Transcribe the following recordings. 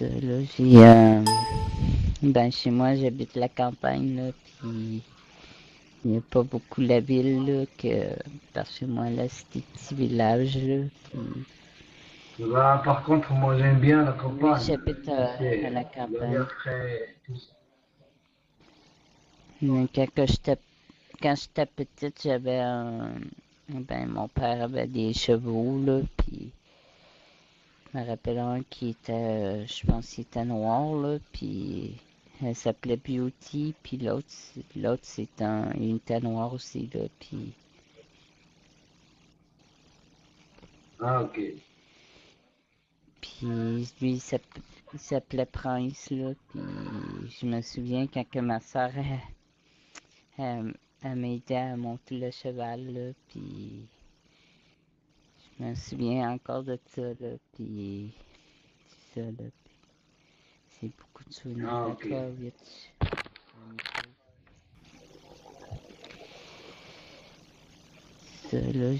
Ça, là, ben, chez moi, j'habite la campagne, là, puis il n'y a pas beaucoup la ville, là, parce que moi, là, c'est des petits villages, là, puis Bah, par contre, moi j'aime bien la oui, campagne. j'habite Tu à la sais, campagne. l'air frais, tout ça. Mais quand j'étais petite, ben, mon père avait des chevaux, là, puis je me rappelle un qui était, je pense qu'il était noir, là, puis elle s'appelait Beauty, puis l'autre, il était noir aussi, là, Ah, ok. puis lui, il s'appelait Prince, là, puis je me souviens quand que ma soeur, elle m'aidait à monter le cheval, là, puis je me souviens encore de ça, là, puis ça, là, puis c'est beaucoup de souvenirs. Ah, À ok. toi, Rich. Ça, là,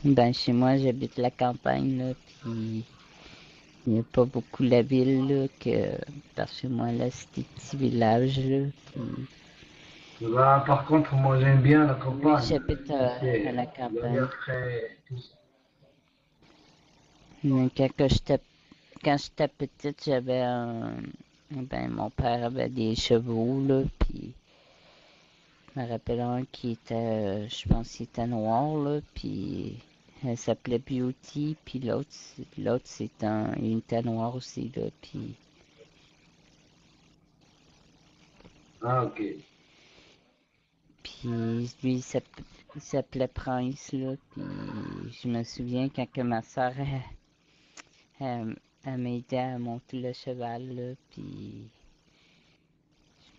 ben, chez moi, j'habite la campagne, là, puis il n'y a pas beaucoup la ville, là, parce que moi, là, c'est des petits villages, là, puis Bah, par contre, moi j'aime bien la oui, campagne. j'habite Tu à la sais, campagne. l'air frais, tout ça. Mais quand j'étais petite, ben, mon père avait des chevaux, là, puis je me rappelle un qui était, je pense qu'il était noir, là, puis elle s'appelait Beauty, puis l'autre, il était noir aussi, là, Ah, ok. puis lui, il s'appelait Prince, là, puis je me souviens quand que ma soeur, elle m'aidait à monter le cheval, là, puis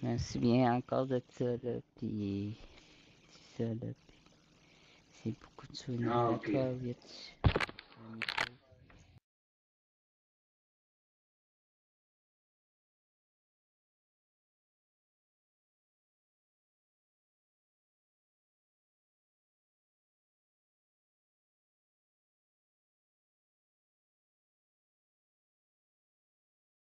je me souviens encore de ça, là, puis ça, là, puis c'est beaucoup de souvenirs. Ah, À ok. toi, Rich.